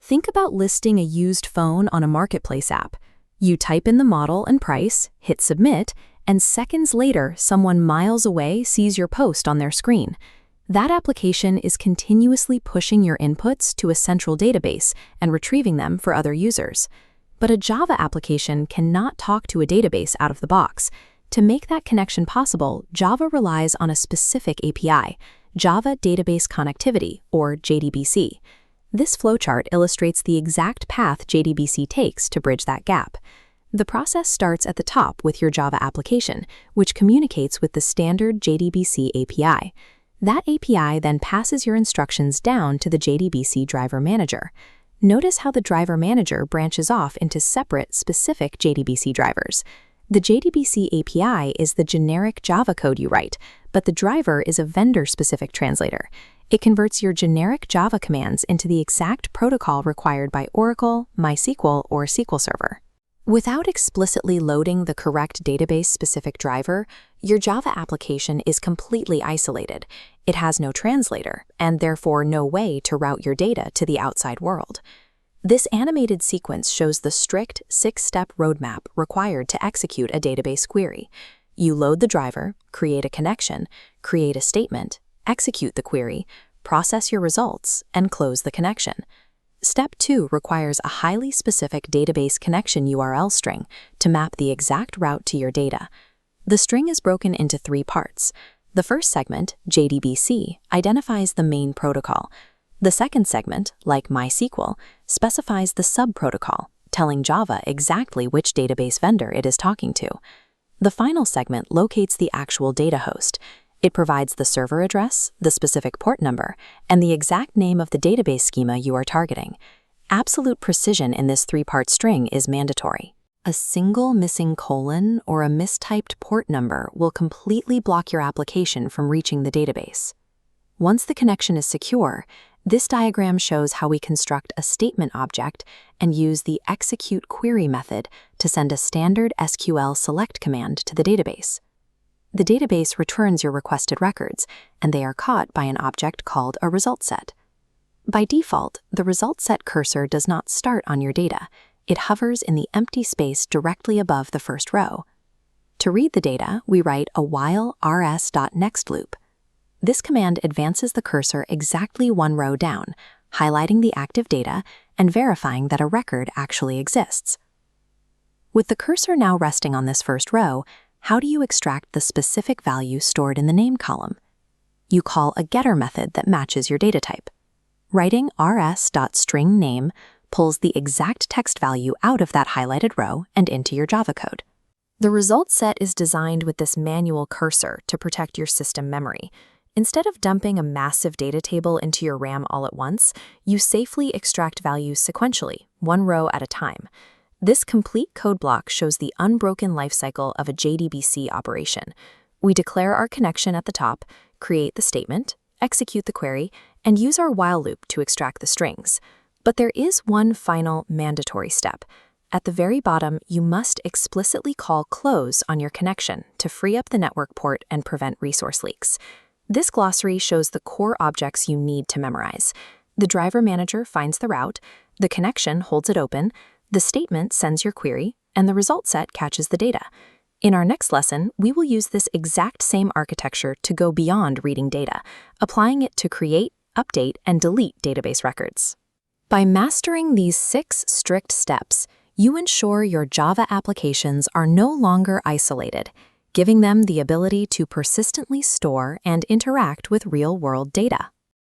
Think about listing a used phone on a marketplace app. You type in the model and price, hit submit, and seconds later, someone miles away sees your post on their screen. That application is continuously pushing your inputs to a central database and retrieving them for other users. But a Java application cannot talk to a database out of the box. To make that connection possible, Java relies on a specific API, Java Database Connectivity, or JDBC. This flowchart illustrates the exact path JDBC takes to bridge that gap. The process starts at the top with your Java application, which communicates with the standard JDBC API. That API then passes your instructions down to the JDBC driver manager. Notice how the driver manager branches off into separate, specific JDBC drivers. The JDBC API is the generic Java code you write, but the driver is a vendor-specific translator. It converts your generic Java commands into the exact protocol required by Oracle, MySQL, or SQL Server. Without explicitly loading the correct database-specific driver, your Java application is completely isolated. It has no translator, and therefore no way to route your data to the outside world. This animated sequence shows the strict 6-step roadmap required to execute a database query. You load the driver, create a connection, create a statement, execute the query, process your results, and close the connection. Step 2 requires a highly specific database connection URL string to map the exact route to your data. The string is broken into 3 parts. The first segment, JDBC, identifies the main protocol. The second segment, like MySQL, specifies the sub-protocol, telling Java exactly which database vendor it is talking to. The final segment locates the actual data host. It provides the server address, the specific port number, and the exact name of the database schema you are targeting. Absolute precision in this 3-part string is mandatory. A single missing colon or a mistyped port number will completely block your application from reaching the database. Once the connection is secure, this diagram shows how we construct a statement object and use the execute query method to send a standard SQL select command to the database. The database returns your requested records, and they are caught by an object called a result set. By default, the result set cursor does not start on your data. It hovers in the empty space directly above the first row. To read the data, we write a while rs.next loop. This command advances the cursor exactly 1 row down, highlighting the active data and verifying that a record actually exists. With the cursor now resting on this first row, how do you extract the specific value stored in the name column? You call a getter method that matches your data type. Writing rs.stringName pulls the exact text value out of that highlighted row and into your Java code. The result set is designed with this manual cursor to protect your system memory. Instead of dumping a massive data table into your RAM all at once, you safely extract values sequentially, 1 row at a time. This complete code block shows the unbroken lifecycle of a JDBC operation. We declare our connection at the top, create the statement, execute the query, and use our while loop to extract the strings. But there is one final mandatory step. At the very bottom, you must explicitly call close on your connection to free up the network port and prevent resource leaks. This glossary shows the core objects you need to memorize. The driver manager finds the route, the connection holds it open, the statement sends your query, and the result set catches the data. In our next lesson, we will use this exact same architecture to go beyond reading data, applying it to create, update, and delete database records. By mastering these 6 strict steps, you ensure your Java applications are no longer isolated, giving them the ability to persistently store and interact with real-world data.